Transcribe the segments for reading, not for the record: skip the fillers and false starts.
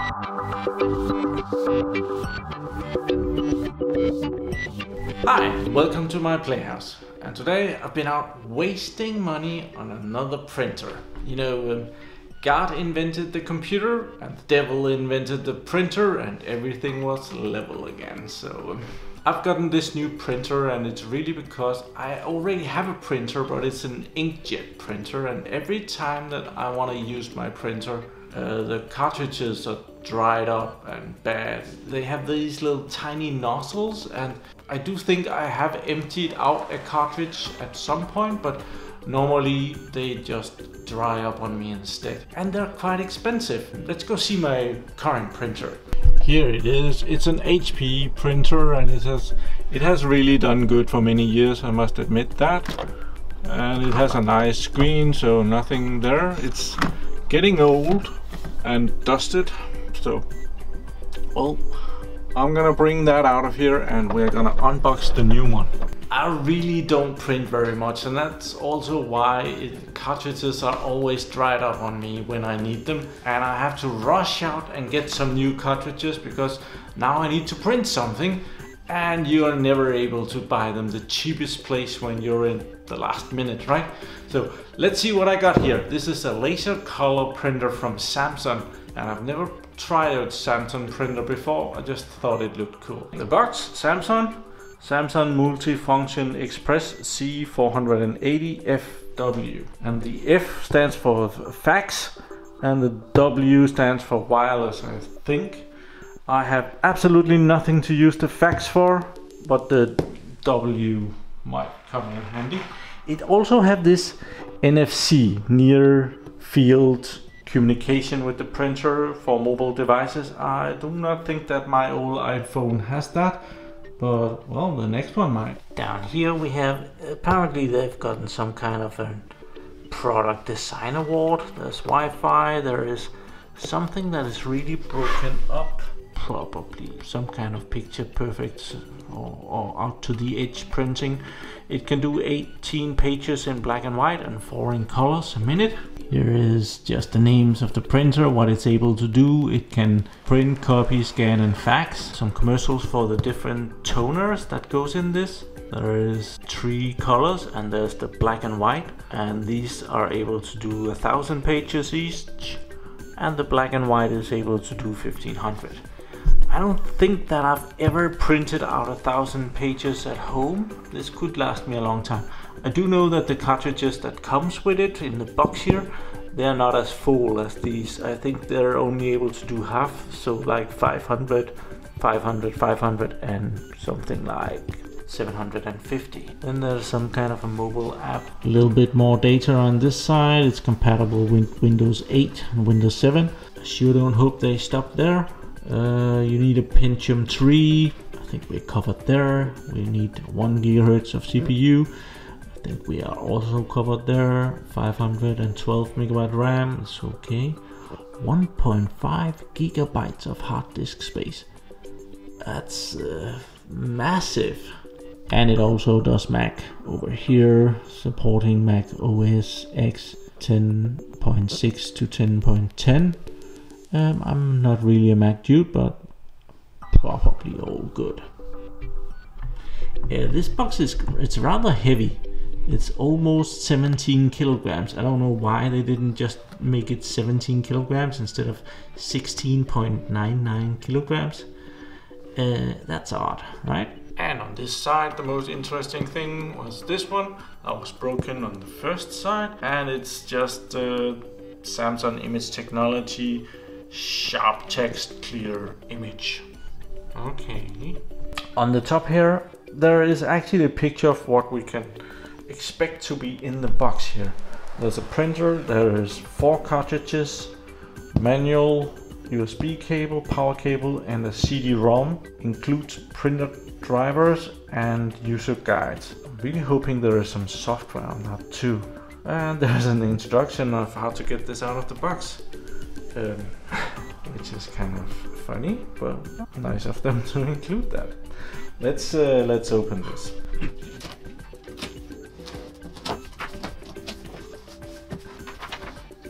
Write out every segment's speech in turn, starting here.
Hi, welcome to my PlayHouse. And today I've been out wasting money on another printer. You know, God invented the computer and the devil invented the printer and everything was level again. So I've gotten this new printer, and it's really because I already have a printer, but it's an inkjet printer, and every time that I want to use my printer, the cartridges are dried up and bad. They have these little tiny nozzles, and I do think I have emptied out a cartridge at some point, but normally they just dry up on me instead. And they're quite expensive. Let's go see my current printer. Here it is. It's an HP printer, and it has really done good for many years, I must admit that. And it has a nice screen, so nothing there. It's getting old and dusted, so well, I'm gonna bring that out of here and we're gonna unbox the new one. I really don't print very much, and that's also why cartridges are always dried up on me when I need them, and I have to rush out and get some new cartridges because now I need to print something, and you are never able to buy them the cheapest place when you're in the last minute, right? So let's see what I got here. This is a laser color printer from Samsung, and I've never tried a Samsung printer before. I just thought it looked cool. In the box, Samsung Multifunction Express C480FW, and the F stands for fax and the W stands for wireless, I think. I have absolutely nothing to use the fax for, but the W might come in handy. It also have this NFC, near field communication with the printer for mobile devices. I do not think that my old iPhone has that, but well, the next one might. Down here we have, apparently they've gotten some kind of a product design award. There's Wi-Fi, there is something that is really broken up, probably some kind of picture perfect or out to the edge printing. It can do 18 pages in black and white and 4 in colors a minute. Here is just the names of the printer, what it's able to do. It can print, copy, scan and fax. Some commercials for the different toners that goes in this. There is 3 colors, and there's the black and white, and these are able to do 1,000 pages each, and the black and white is able to do 1,500. I don't think that I've ever printed out 1,000 pages at home. This could last me a long time. I do know that the cartridges that comes with it in the box here, they're not as full as these. I think they're only able to do half, so like 500, 500, 500 and something like 750. Then there's some kind of a mobile app. A little bit more data on this side. It's compatible with Windows 8 and Windows 7. I sure don't hope they stop there. You need a Pentium 3. I think we're covered there. We need 1 GHz of CPU. I think we are also covered there. 512 MB RAM. It's okay. 1.5 GB of hard disk space. That's massive. And it also does Mac over here, supporting Mac OS X 10.6 to 10.10. I'm not really a Mac dude, but probably all good. This box it's rather heavy. It's almost 17 kilograms. I don't know why they didn't just make it 17 kilograms instead of 16.99 kilograms. That's odd, right? And on this side, the most interesting thing was this one. That was broken on the first side, and it's just Samsung Image Technology Sharp Text Clear Image. Okay. On the top here, there is actually a picture of what we can expect to be in the box here. There's a printer, there is 4 cartridges, manual, USB cable, power cable, and a CD-ROM. Includes printer drivers and user guides. I'm really hoping there is some software on that too. And there's an introduction of how to get this out of the box, which is kind of funny, but nice of them to include that. Let's open this.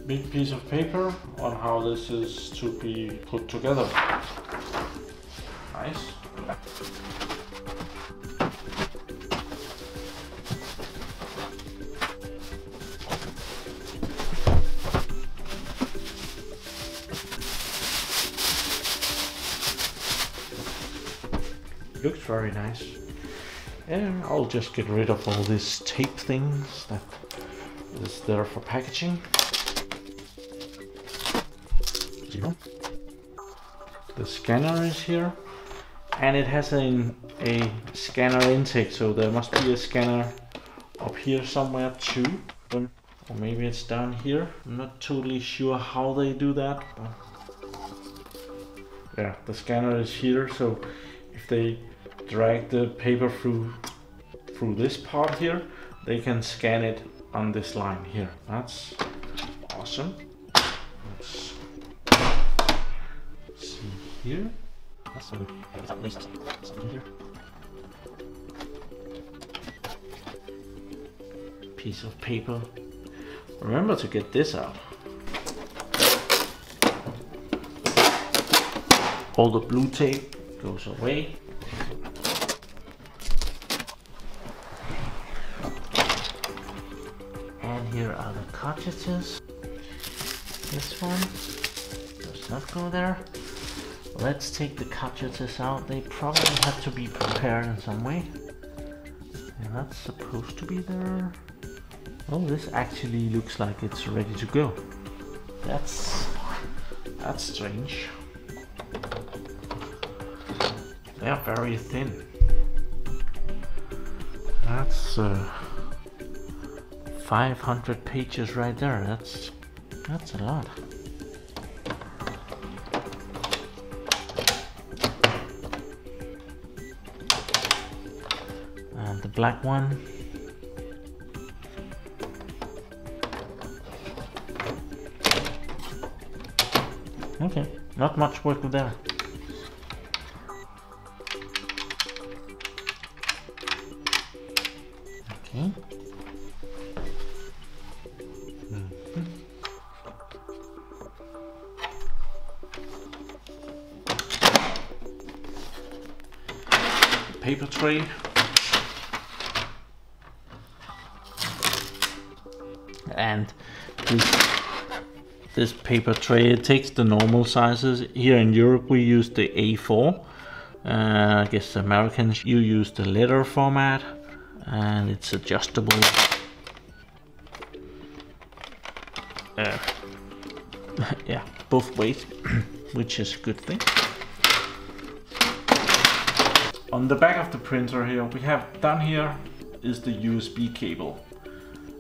big piece of paper on how this is to be put together. Nice. Looks very nice. And I'll just get rid of all these tape things that is there for packaging. The scanner is here, and it has a scanner intake, so there must be a scanner up here somewhere too, or maybe it's down here. I'm not totally sure how they do that, but yeah, the scanner is here, so if they drag the paper through this part here, they can scan it on this line here. That's awesome. Let's see here. Piece of paper. Remember to get this out. All the blue tape goes away. And here are the cartridges. This one does not go there. Let's take the cartridges out. They probably have to be prepared in some way. And that's supposed to be there. Oh, this actually looks like it's ready to go. That's strange. They are very thin. That's 500 pages right there. That's a lot. And the black one. Okay, not much work there. Okay. Paper tray. And this paper tray, it takes the normal sizes. Here in Europe we use the A4. I guess Americans, you use the letter format, and it's adjustable. Yeah, both ways, which is a good thing. On the back of the printer here, we have down here is the USB cable.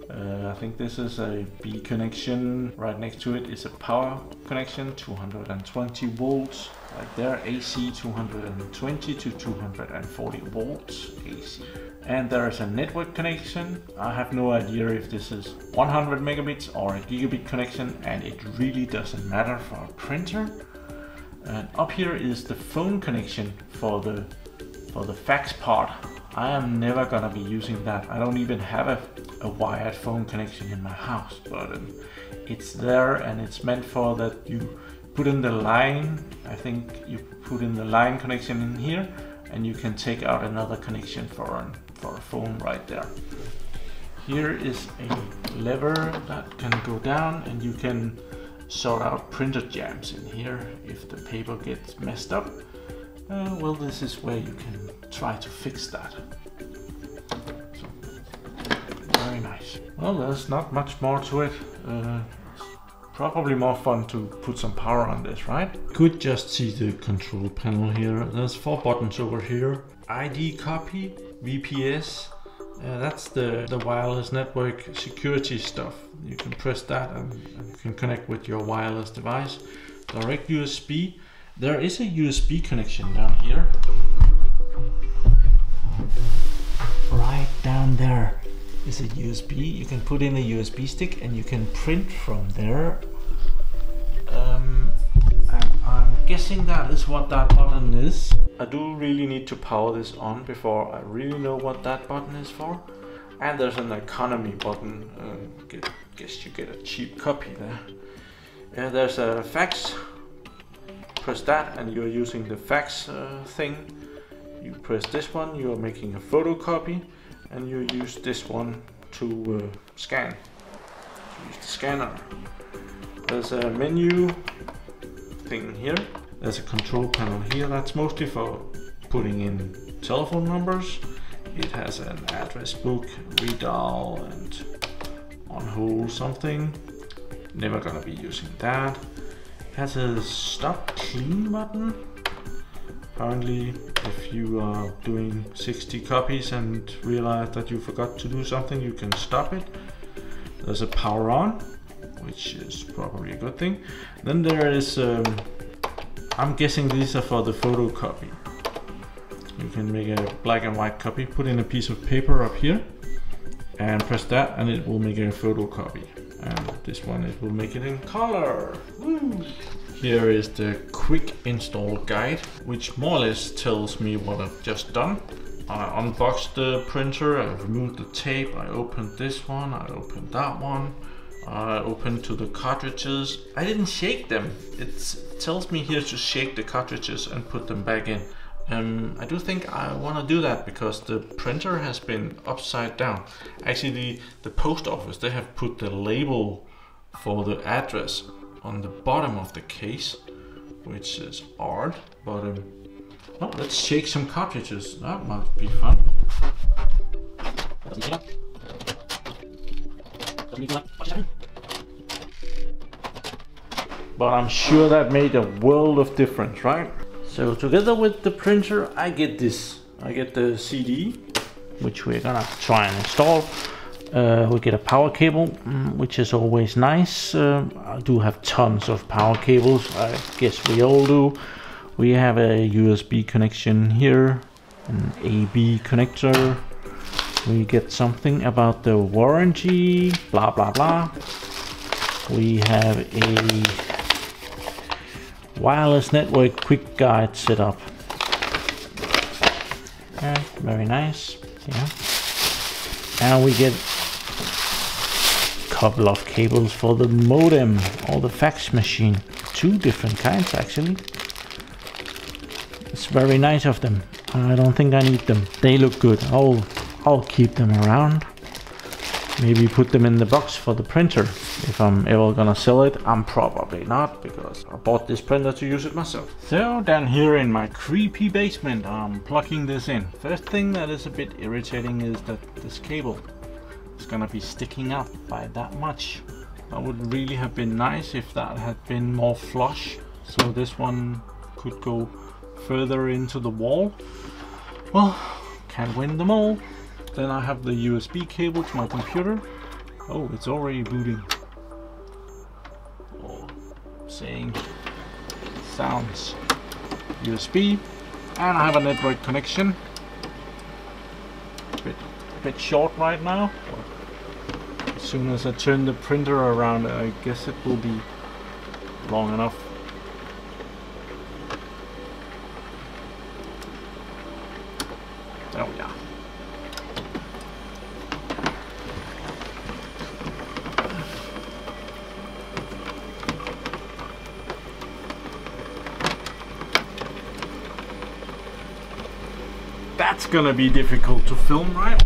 I think this is a B connection. Right next to it is a power connection, 220 volts. Right there, AC 220 to 240 volts AC. And there is a network connection. I have no idea if this is 100 megabits or a gigabit connection, and it really doesn't matter for a printer. And up here is the phone connection for the fax part. I am never gonna be using that. I don't even have a wired phone connection in my house, but it's there, and it's meant for that you put in the line. I think you put in the line connection in here, and you can take out another connection for a phone right there. Here is a lever that can go down, and you can sort out printer jams in here if the paper gets messed up. Well, this is where you can try to fix that. So, very nice. Well, there's not much more to it. Probably more fun to put some power on this, right? Could just see the control panel here. There's 4 buttons over here. ID copy, VPS. That's the wireless network security stuff. You can press that and you can connect with your wireless device. Direct USB. There is a USB connection down here. Right down there is a USB. You can put in a USB stick and you can print from there. And I'm guessing that is what that button is. I do really need to power this on before I really know what that button is for. and there's an economy button. Guess you get a cheap copy there. There's a fax. Press that and you're using the fax thing. You press this one, you're making a photocopy, and you use this one to scan. Use the scanner. There's a menu thing here. There's a control panel here. That's mostly for putting in telephone numbers. It has an address book, redial, and on hold something. Never gonna be using that. It has a stop clean button. Apparently, if you are doing 60 copies and realize that you forgot to do something, you can stop it. There's a power on, which is probably a good thing. Then there is, I'm guessing these are for the photocopy. You can make a black and white copy, put in a piece of paper up here and press that and it will make a photocopy. And this one, it will make it in color. Woo! Here is the quick install guide, which more or less tells me what I've just done. I unboxed the printer, I removed the tape, I opened this one, I opened that one, I opened to the cartridges. I didn't shake them. It tells me here to shake the cartridges and put them back in. I do think I want to do that because the printer has been upside down. Actually, the post office, they have put the label for the address on the bottom of the case, which is odd, but oh, let's shake some cartridges. That must be fun. But I'm sure that made a world of difference, right? So together with the printer, I get this. I get the CD, which we're gonna try and install. We get a power cable, which is always nice. I do have tons of power cables. I guess we all do. We have a USB connection here, an AB connector. We get something about the warranty, blah blah blah. We have a wireless network quick guide setup. Very nice. Yeah. And we get a couple of cables for the modem or the fax machine. 2 different kinds actually. It's very nice of them. I don't think I need them. They look good. I'll keep them around. Maybe put them in the box for the printer. If I'm ever gonna sell it, I'm probably not, because I bought this printer to use it myself. So down here in my creepy basement, I'm plugging this in. First thing that is a bit irritating is that this cable is gonna be sticking up by that much. That would really have been nice if that had been more flush, so this one could go further into the wall. Well, can't win them all. Then I have the USB cable to my computer. Oh, it's already booting. Oh, saying sounds. USB, and I have a network connection. A bit short right now. As soon as I turn the printer around, I guess it will be long enough. Oh yeah. That's gonna be difficult to film, right?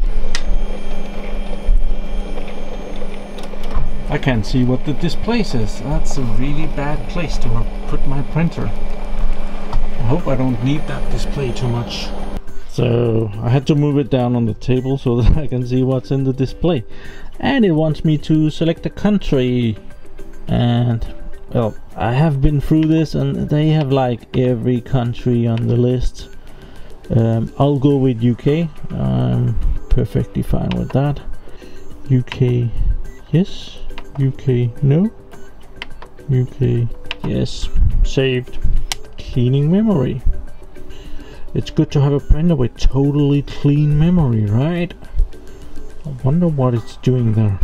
I can't see what the display says. That's a really bad place to put my printer. I hope I don't need that display too much. So I had to move it down on the table so that I can see what's in the display. And it wants me to select a country. And well, I have been through this and they have like every country on the list. I'll go with UK. I'm perfectly fine with that. UK, yes. UK, no. UK, yes. Saved. Cleaning memory. It's good to have a printer with totally clean memory, right? I wonder what it's doing there.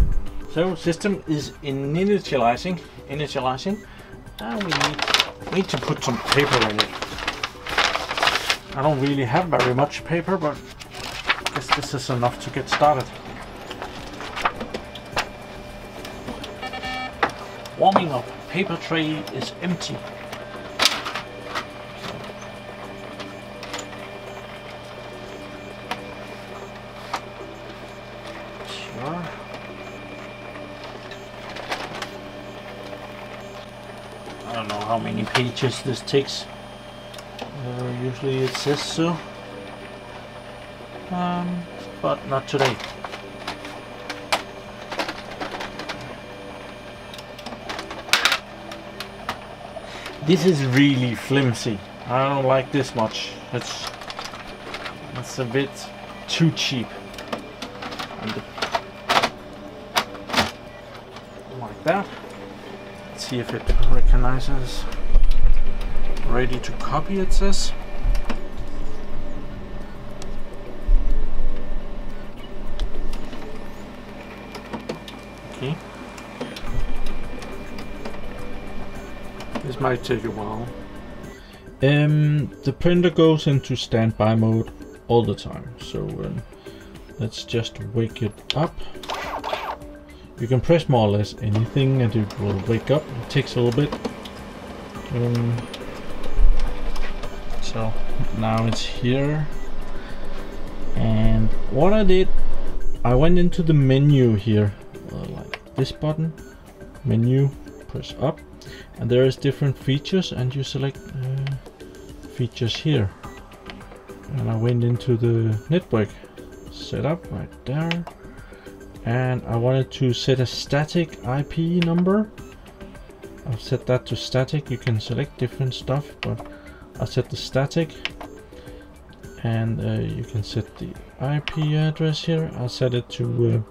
So system is initializing. And we need to put some paper in it. I don't really have very much paper, but I guess this is enough to get started. warming up. Paper tray is empty. Sure. I don't know how many pages this takes. Usually it says so. But not today. This is really flimsy. I don't like this much. It's a bit too cheap. Like that. Let's see if it recognizes. Ready to copy, it says. Okay. This might take a while. The printer goes into standby mode all the time, so let's just wake it up. You can press more or less anything and it will wake up. It takes a little bit. So now it's here, and what I did, I went into the menu here, like this button, menu, press up, and there is different features, and you select features here. And I went into the network setup right there, and I wanted to set a static IP number. I've set that to static. You can select different stuff, but I set the static, and you can set the IP address here. I set it to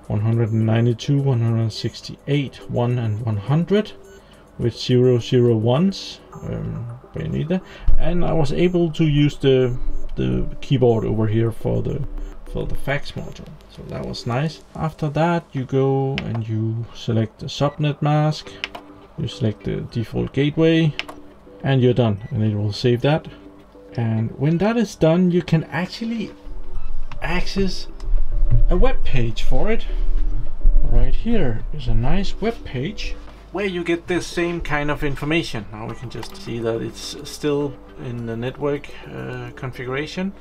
192, 168, 1 and 100 with 001s where you need that. And I was able to use the keyboard over here for the fax module, so that was nice. After that, you go and you select the subnet mask, you select the default gateway, and you're done, and it will save that. And when that is done, you can actually access a web page for it. Right here is a nice web page where you get the same kind of information. Now we can just see that it's still in the network configuration.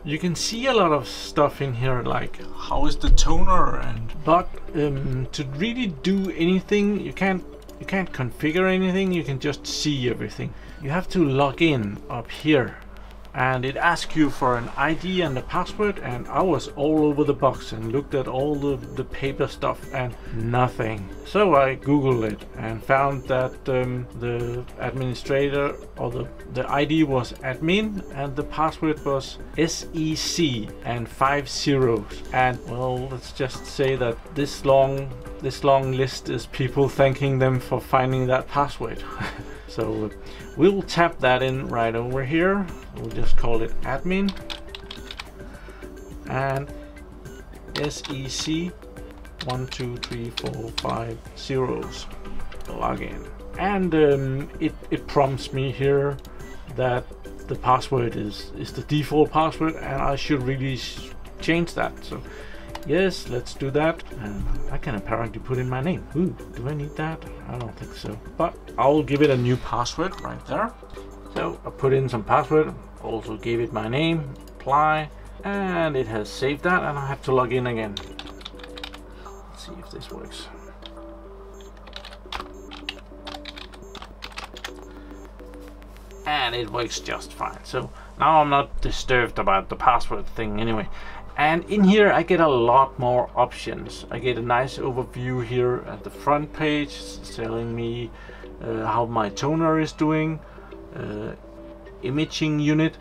You can see a lot of stuff in here, like how is the toner, but to really do anything, you can't configure anything. You can just see everything. You have to log in up here, and it asks you for an ID and a password, and I was all over the box and looked at all the paper stuff and nothing. So I googled it and found that the administrator, or the ID was admin, and the password was SEC and 5 zeros. And well, let's just say that this long list is people thanking them for finding that password. So we'll tap that in right over here. We'll just call it admin and SEC 1 2 3 4 5 zeros. Login, and it prompts me here that the password is the default password, and I should really change that. So yes, let's do that. And I can apparently put in my name. Ooh, do I need that? I don't think so, but I'll give it a new password right there. So I put in some password, also gave it my name, apply, and it has saved that, and I have to log in again. Let's see if this works. And it works just fine. So now I'm not disturbed about the password thing anyway. And in here I get a lot more options. I get a nice overview here at the front page, telling me how my toner is doing. Imaging unit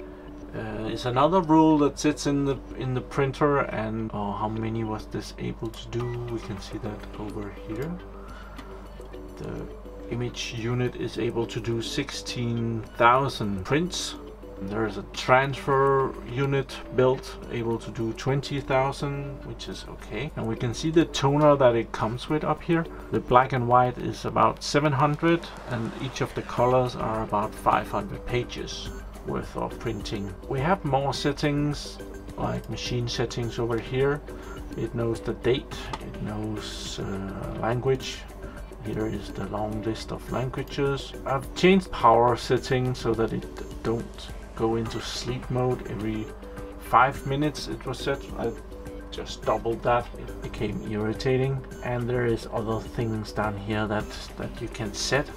is another rule that sits in the printer, and how many was this able to do? We can see that over here. The image unit is able to do 16,000 prints. There is a transfer unit built able to do 20,000, which is okay. And we can see the toner that it comes with up here. The black and white is about 700, and each of the colors are about 500 pages worth of printing. We have more settings, like machine settings over here. It knows the date, it knows language, Here is the long list of languages. I've changed power settings so that it don't go into sleep mode every 5 minutes. It was set. I just doubled that. It became irritating. And there is other things down here that you can set.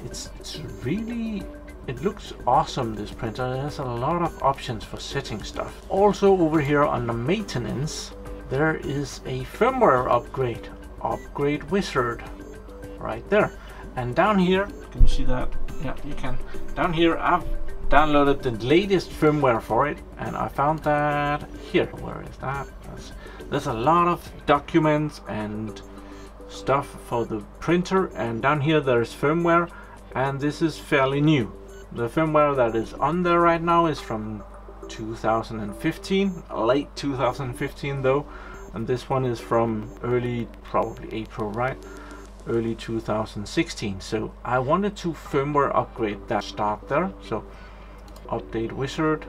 It's really, it looks awesome, this printer. It has a lot of options for setting stuff. Also over here under maintenance, there is a firmware upgrade wizard right there. And down here, can you see that? Yeah, you can. Down here I've downloaded the latest firmware for it, and I found that here. Where is that? There's a lot of documents and stuff for the printer, and down here there's firmware, and this is fairly new. The firmware that is on there right now is from 2015, late 2015 though, and this one is from early, probably April, right? Early 2016. So I wanted to firmware upgrade that. Start there. So update wizard,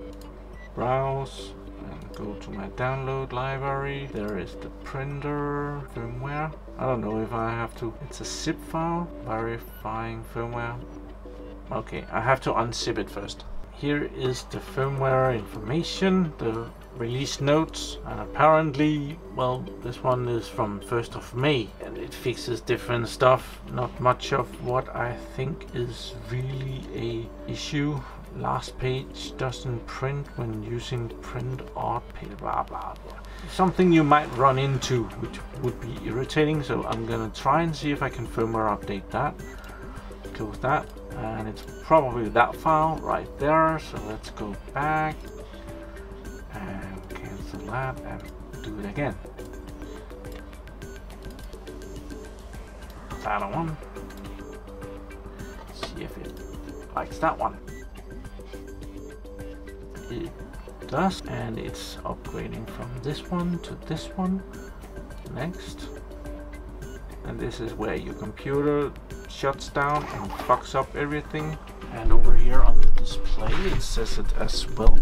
browse, and go to my download library. There is the printer firmware. I don't know if I have to. It's a zip file. Verifying firmware. Okay, I have to unzip it first. Here is the firmware information, the release notes, and apparently, well, this one is from 1st of May, and it fixes different stuff. Not much of what I think is really a issue. Last page doesn't print when using print art page, blah blah blah. Something you might run into, which would be irritating, so I'm gonna try and see if I can firmware update that. Close that, and it's probably that file right there. So let's go back and cancel that and do it again. That one. See if it likes that one. It does, and it's upgrading from this one to this one. Next. And this is where your computer shuts down and fucks up everything. And over here on the display it says it as well.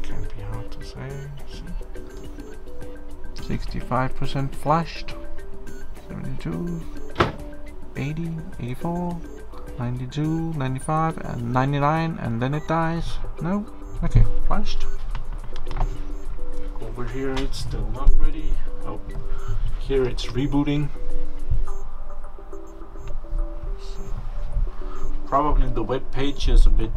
Can't be hard to say. 65% flashed, 72, 80, 84, 92, 95, and 99, and then it dies. No? Okay, flashed. Over here it's still not ready. Oh, here it's rebooting. So, probably the web page is a bit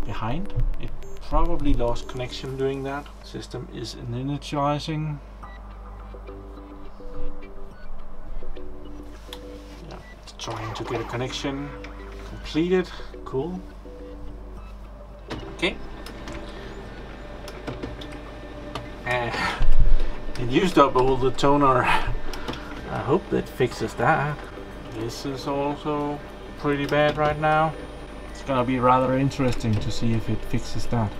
behind. It probably lost connection doing that. System is initializing. Yeah, it's trying to get a connection. Completed. Cool. Okay. And it used up all the toner. I hope that fixes that. This is also pretty bad right now. It's gonna be rather interesting to see if it fixes that.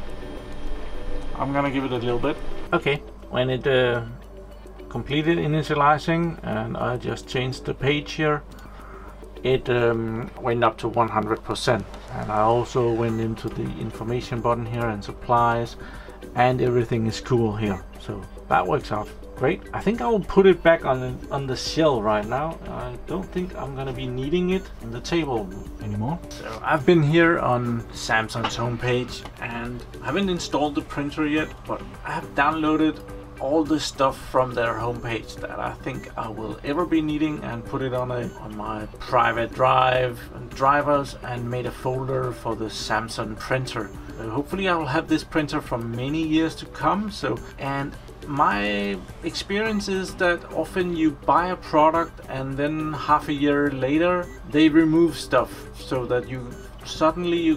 I'm gonna give it a little bit. Okay, when it completed initializing and I just changed the page here, it went up to 100%. And I also went into the information button here and supplies, and everything is cool here. So that works out great. I think I will put it back on the shelf right now. I don't think I'm gonna be needing it on the table anymore. So I've been here on Samsung's homepage and I haven't installed the printer yet, but I have downloaded all the stuff from their homepage that I think I will ever be needing and put it on my private drive and drivers, and made a folder for the Samsung printer. Hopefully I will have this printer for many years to come. And my experience is that often you buy a product and then half a year later they remove stuff so that you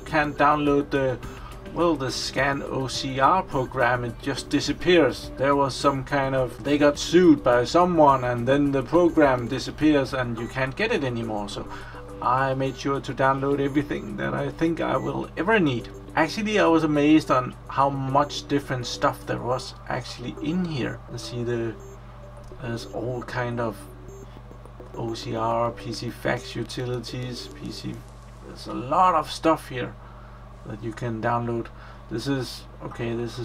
can't download the scan OCR program. It just disappears. There was some kind of, they got sued by someone and then the program disappears and you can't get it anymore. So I made sure to download everything that I think I will ever need. Actually, I was amazed on how much different stuff there was actually in here. Let's see, there's all kind of OCR, PC fax utilities, there's a lot of stuff here that you can download. This is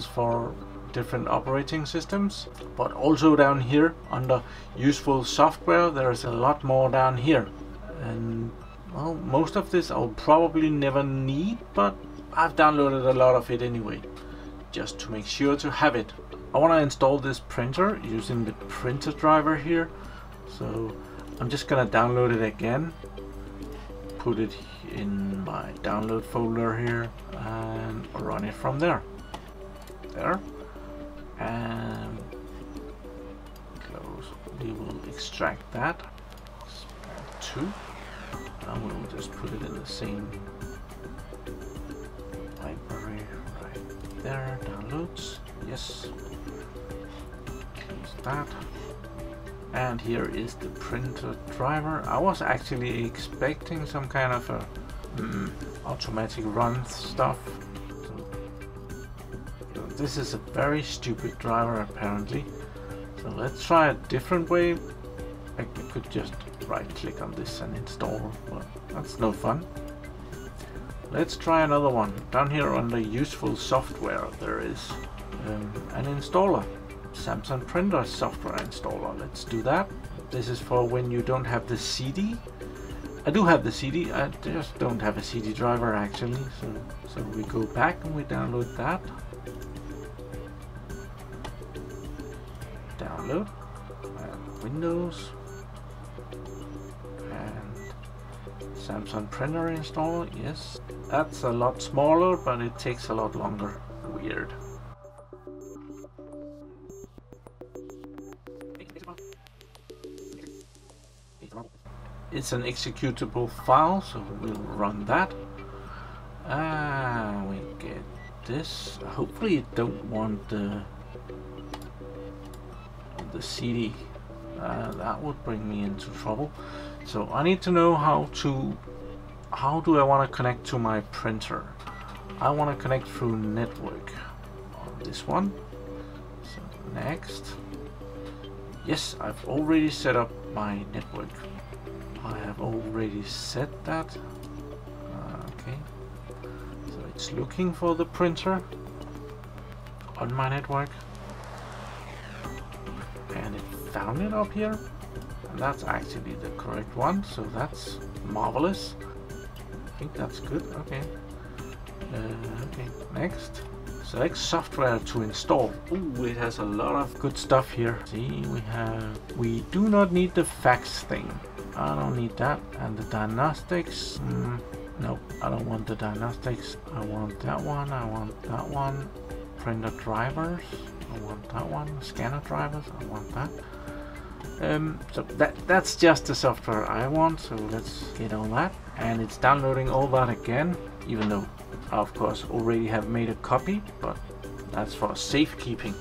for different operating systems. But also down here under useful software, there's a lot more down here. And well, most of this I'll probably never need, but I've downloaded a lot of it anyway, just to make sure to have it. I want to install this printer using the printer driver here, so I'm just gonna download it again, put it in my download folder here, and run it from there. And close. We will extract that. 2. And we'll just put it in the same library right there. Downloads. Yes. Close that. And here is the printer driver. I was actually expecting some kind of a automatic run stuff. So this is a very stupid driver apparently. So let's try a different way. I could just right click on this and install, but that's no fun. Let's try another one. Down here under useful software there is an installer. Samsung printer software installer. Let's do that. This is for when you don't have the CD. I do have the CD, I just don't have a CD driver actually. So we go back and we download that. Download. And Windows. And Samsung printer installer. Yes. That's a lot smaller, but it takes a lot longer. Weird. It's an executable file, so we'll run that. We get this. Hopefully it don't want the CD. That would bring me into trouble. So I need to know how do I want to connect to my printer. I want to connect through network on this one. So next. Yes, I've already set up my network. I have already set that. Okay, so it's looking for the printer on my network, and it found it up here, and that's actually the correct one, so that's marvelous. I think that's good. Okay. Okay, next. Select software to install. Ooh, it has a lot of good stuff here. See, we do not need the fax thing. I don't need that. And the diagnostics, nope, I don't want the diagnostics. I want that one, I want that one. Printer drivers, I want that one. Scanner drivers, I want that. So that's just the software I want, so let's get on that. And it's downloading all that again, even though I of course already have made a copy, but that's for safekeeping.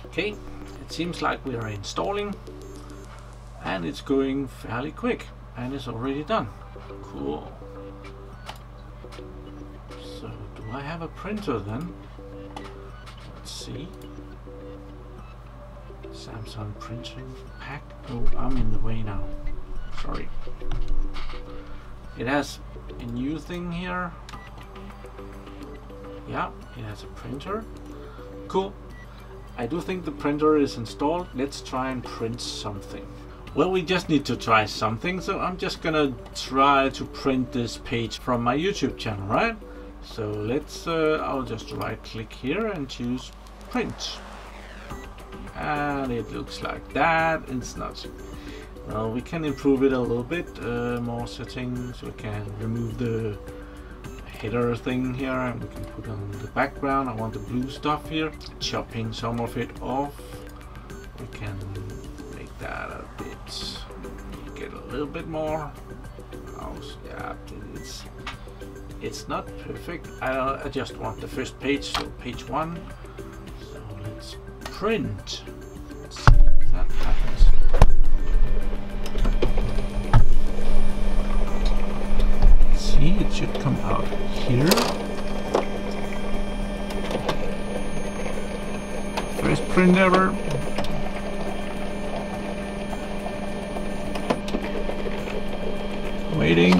Okay, it seems like we are installing and it's going fairly quick and it's already done. Cool. So do I have a printer then? Let's see. Samsung printing pack. Oh, I'm in the way now. Sorry. It has a new thing here. Yeah, it has a printer. Cool. I do think the printer is installed. Let's try and print something. Well, we just need to try something, so I'm just gonna try to print this page from my YouTube channel, right? So let's, I'll just right click here and choose print. And it looks like that. It's not, well, we can improve it a little bit, more settings. We can remove the header thing here and we can put on the background. I want the blue stuff here, chopping some of it off. We can make that a bit, get a little bit more. Yeah, it's not perfect. I just want the first page, so page 1. So let's print. Let's see if that happens. it should come out here. First print ever. Waiting.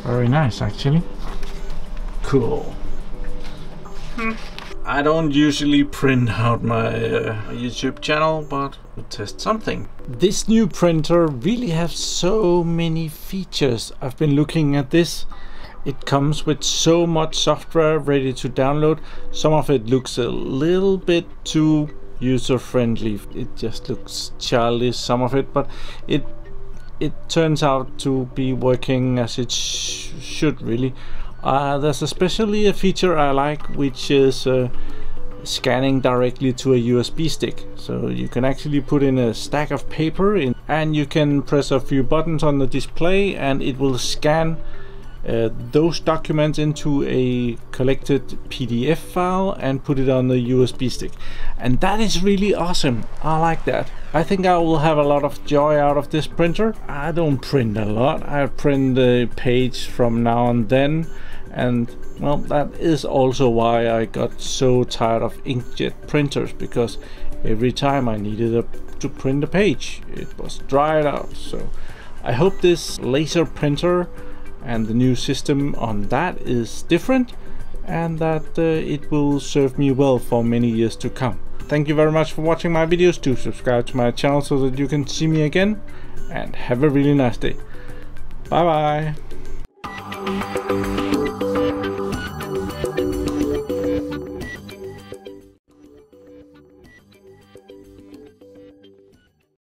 Very nice, actually. Cool. I don't usually print out my YouTube channel, but we'll test something. This new printer really has so many features. I've been looking at this. It comes with so much software ready to download. Some of it looks a little bit too user-friendly. It just looks childish, some of it, but it turns out to be working as it should really. There's especially a feature I like, which is scanning directly to a USB stick. So you can actually put in a stack of paper in, and you can press a few buttons on the display and it will scan those documents into a collected PDF file and put it on the USB stick. And that is really awesome. I like that. I think I will have a lot of joy out of this printer. I don't print a lot. I print a page from now and then, and well, that is also why I got so tired of inkjet printers, because every time I needed to print a page, it was dried out. So I hope this laser printer and the new system on that is different, and that it will serve me well for many years to come. Thank you very much for watching my videos. Do subscribe to my channel so that you can see me again, and have a really nice day. Bye bye.